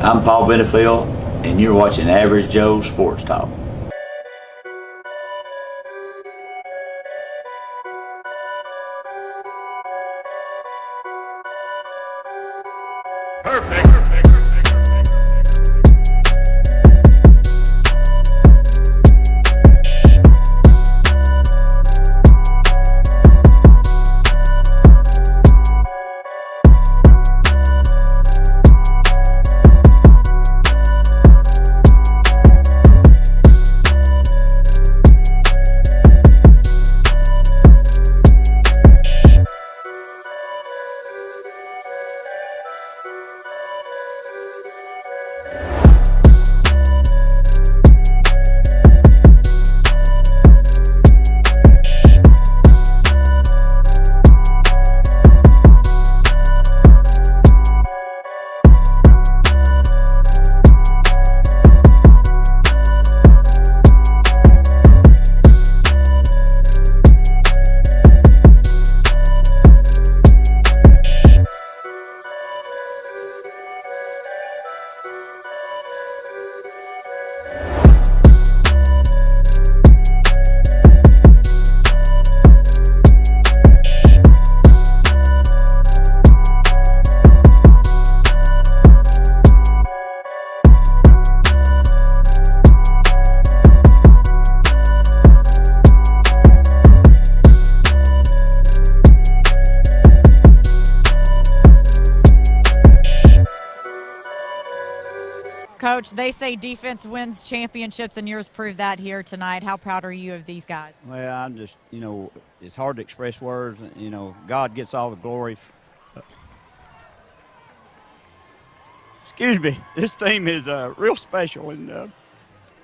I'm Paul Benefield, and you're watching Average Joe Sports Talk. Perfect. Coach, they say defense wins championships, and yours proved that here tonight. How proud are you of these guys? Well, I'm just, it's hard to express words. God gets all the glory. Excuse me. This team is real special, and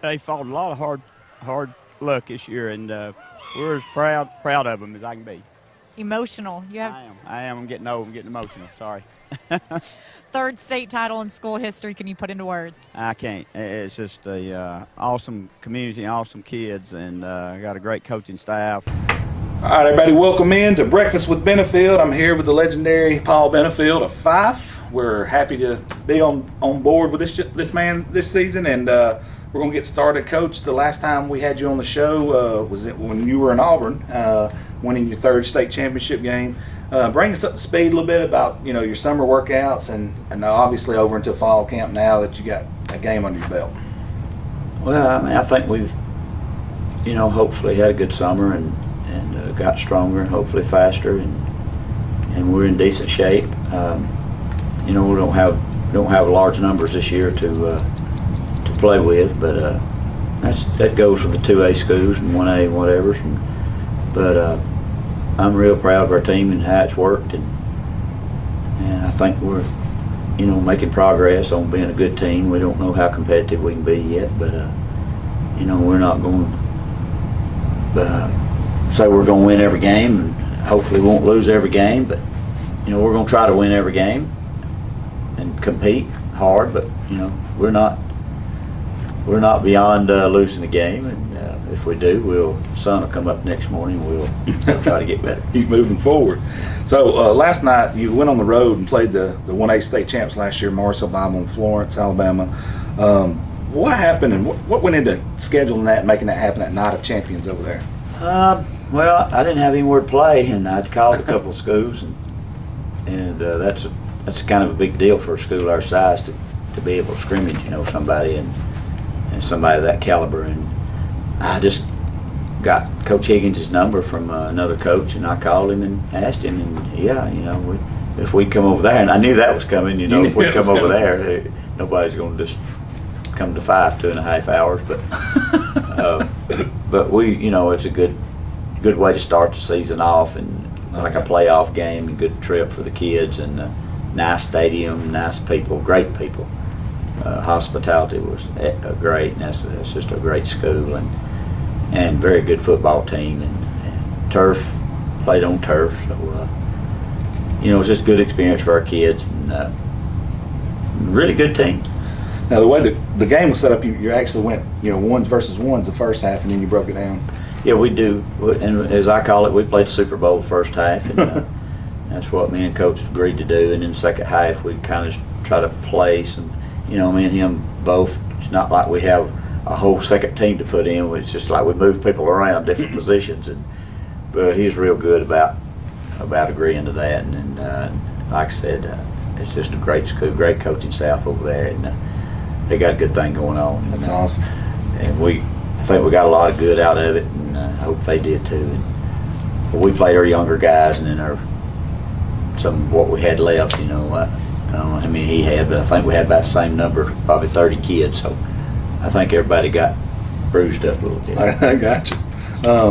they fought a lot of hard luck this year, and we're as proud of them as I can be. Emotional. I am. I'm getting old. I'm getting emotional. Sorry. Third state title in school history. Can you put into words? I can't. It's just a awesome community, awesome kids, and I got a great coaching staff. All right, everybody, welcome in to Breakfast with Benefield. I'm here with the legendary Paul Benefield of Fyffe. We're happy to be on board with this man this season, and we're going to get started. Coach, the last time we had you on the show was when you were in Auburn, winning your third state championship game. Bring us up to speed a little bit about your summer workouts and obviously over into fall camp now that you got a game under your belt. Well, I think we've hopefully had a good summer and got stronger and hopefully faster and we're in decent shape. We don't have large numbers this year to play with, but that goes with the 2A schools and 1A and whatever. But I'm real proud of our team and how it's worked, and I think we're making progress on being a good team. We don't know how competitive we can be yet, but we're not going to say we're going to win every game, and hopefully won't lose every game, but we're going to try to win every game and compete hard, but we're not beyond losing the game, and if we do, sun will come up next morning. We'll try to get better. Keep moving forward. So last night you went on the road and played the 1A state champs last year, Morris, Alabama, and Florence, Alabama. What happened, and what went into scheduling that and making that happen at Night of Champions over there? Well, I didn't have anywhere to play, and I'd called a couple of schools, and that's kind of a big deal for a school our size to be able to scrimmage, somebody and somebody of that caliber. And I just got Coach Higgins' number from another coach, and I called him and asked him, and if we'd come over there, and I knew that was coming, if we'd come over there, nobody's going to just come to Fyffe 2.5 hours, but we, it's a good way to start the season off, and like a playoff game, and good trip for the kids, and nice stadium, nice people, great people. Hospitality was great, and that's just a great school, and very good football team, and turf, played on turf, so it was just a good experience for our kids, and really good team. Now the way the game was set up, you actually went ones versus ones the first half, and then you broke it down. Yeah, we do, and as I call it, we played Super Bowl the first half, and that's what me and Coach agreed to do. And in the second half, we'd kind of try to play some, me and him both. It's not like we have a whole second team to put in. It's just like we move people around different positions, but he's real good about agreeing to that. And like I said, it's just a great school, great coaching staff over there, and they got a good thing going on. That's awesome. And I think we got a lot of good out of it, and I hope they did too. And we played our younger guys, and then what we had left. I don't know how many he had, but I think we had about the same number, probably 30 kids. So I think everybody got bruised up a little bit. I got you.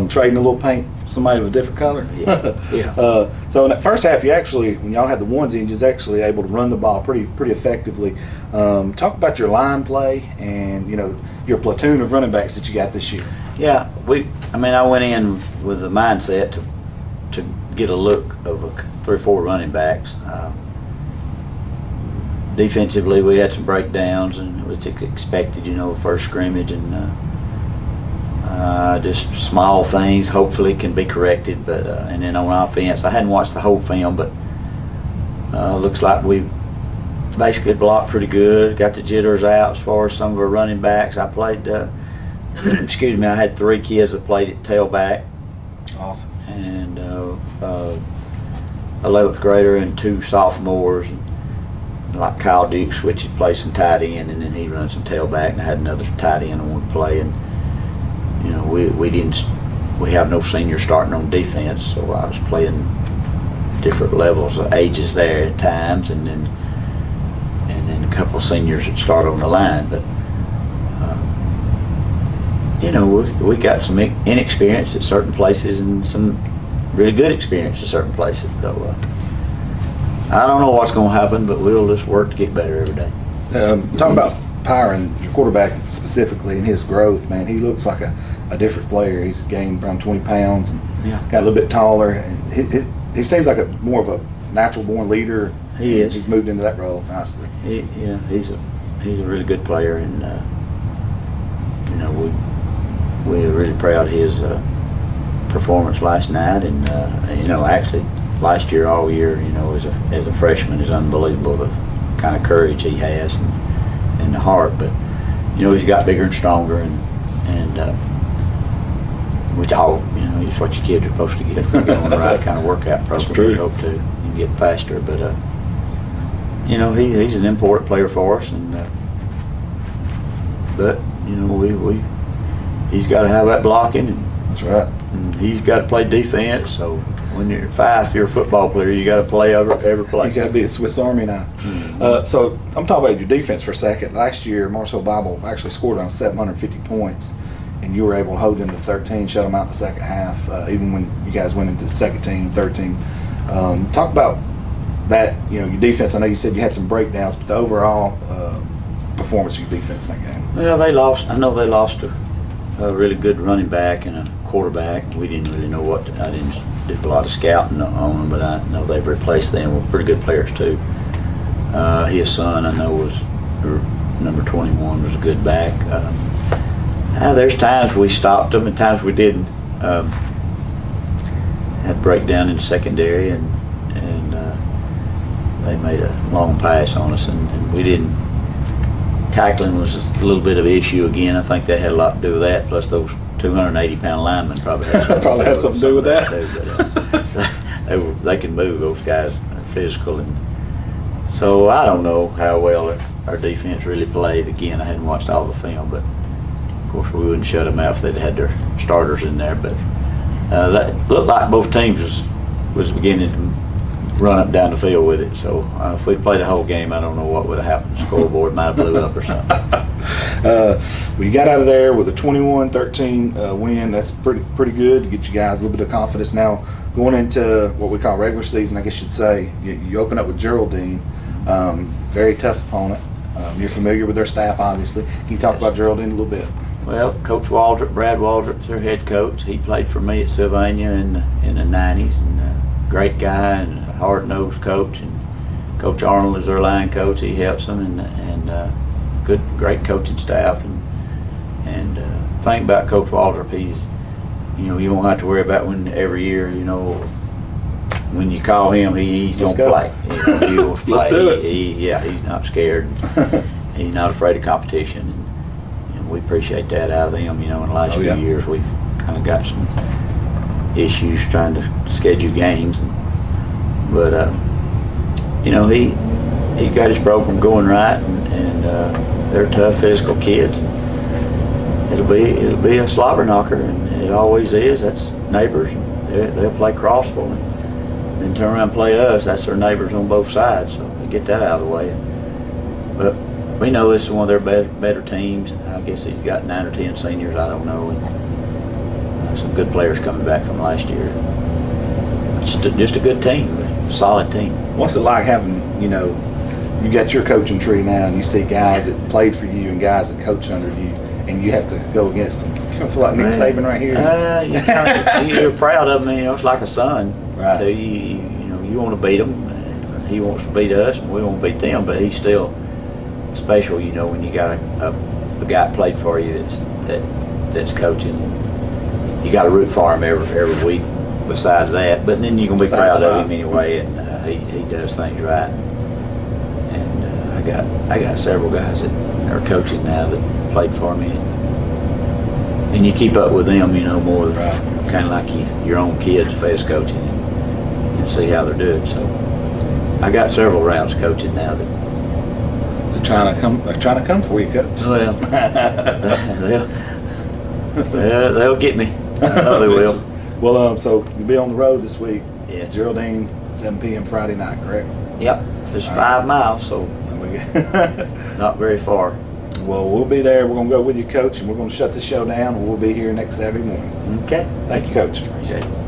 Trading a little paint, somebody with a different color. Yeah. So in that first half, when y'all had the onesie, you was actually able to run the ball pretty effectively. Talk about your line play and your platoon of running backs that you got this year. Yeah, I went in with the mindset to get a look of 3 or 4 running backs. Defensively, we had some breakdowns, and it was expected, first scrimmage, and just small things hopefully can be corrected. But and then on offense, I hadn't watched the whole film, but looks like we basically blocked pretty good. Got the jitters out as far as some of our running backs. I played, excuse me, I had 3 kids that played at tailback. Awesome. And 11th grader and 2 sophomores. Like Kyle Duke switched to play some tight end, and then he runs some tailback, and I had another tight end I wanted to play. And we have no seniors starting on defense, so I was playing different levels of ages there at times, and then a couple of seniors that start on the line. But we got some inexperience at certain places and some really good experience at certain places. So I don't know what's going to happen, but we'll just work to get better every day. Talking about Pyron, your quarterback specifically, and his growth, man, he looks like a different player. He's gained around 20 pounds and got a little bit taller. And he seems like more of a natural-born leader. He is. He's moved into that role nicely. He's a really good player, and we're really proud of his performance last night. And actually last year, all year, as a freshman, is unbelievable the kind of courage he has and the heart. But he's got bigger and stronger, and which all it's what your kids are supposed to get on the right kind of workout program. True. We hope to and get faster, but he's an important player for us, and but he's got to have that blocking, and That's right. and he's got to play defense. So when you're 5, if you're a football player, you got to play every play. You got to be a Swiss Army knife. Mm-hmm. So I'm talking about your defense for a second. Last year, Marcel Bible actually scored on 750 points, and you were able to hold them to 13, shut them out in the second half, even when you guys went into the second team, third team. Talk about that. Your defense. I know you said you had some breakdowns, but the overall performance of your defense in that game. Well, they lost. I know they lost a really good running back and a quarterback. We didn't really know what. I didn't do a lot of scouting on them, but I know they've replaced them with pretty good players too. His son, I know, was number 21, was a good back. There's times we stopped them and times we didn't. Had a breakdown in secondary, and they made a long pass on us, and we didn't. Tackling was a little bit of an issue again. I think they had a lot to do with that. Plus, those 280-pound linemen probably had something to do with that. Too, but, they can move. Those guys are physical, and so I don't know how well our defense really played. Again, I hadn't watched all the film, but of course we wouldn't shut them out if they'd had their starters in there. But that looked like both teams was beginning to run up down the field with it. So if we played the whole game, I don't know what would have happened. The scoreboard might have blew up or something. We got out of there with a 21-13 win. That's pretty good to get you guys a little bit of confidence now going into what we call regular season. I guess you'd say you open up with Geraldine, very tough opponent. You're familiar with their staff, obviously. Can you talk about Geraldine a little bit? Well, Coach Waldrop, Brad Waldrop's their head coach. He played for me at Sylvania in the 90s, and great guy and a hard-nosed coach. And Coach Arnold is their line coach. He helps them, and great coaching staff. And thing about Coach Waldrop, he's you won't have to worry about when every year when you call him, he's gonna play. He will play. Let's do it. He's not scared. he's not afraid of competition, and we appreciate that out of them. You know, in the last few years, we've kind of got some issues trying to schedule games, but you know, he got his program going right, and they're tough physical kids. It'll be a slobber knocker, and it always is. That's neighbors. They'll play Crossville and then turn around and play us. That's their neighbors on both sides, so they get that out of the way. But we know this is one of their better teams. I guess he's got 9 or 10 seniors, I don't know, and some good players coming back from last year. Just a good team, a solid team. What's it like having, you know, you got your coaching tree now, and you see guys that played for you and guys that coach under you, and you have to go against them? You don't feel like Nick Saban right here? You're proud of him. You know, it's like a son. Right. So you know, you want to beat him, and he wants to beat us, and we want to beat them. But he's still special. You know, when you got a guy that played for you that's coaching, you got to root for him every week. Besides that, but then you're gonna be proud of him anyway, and he does things right. And I got several guys that are coaching now that played for me, and you keep up with them, you know, more than kind of like your own kids if they're coaching, and see how they're doing. So I got several rounds coaching now that They're trying to come for you, Coach. well they'll get me. I know they will. Well, so you'll be on the road this week. Yeah. Geraldine, 7 p.m. Friday night, correct? Yep. It's 5 miles, so not very far. Well, we'll be there. We're going to go with you, Coach, and we're going to shut the show down, and we'll be here next Saturday morning. Okay. Thank you, Coach. Appreciate it.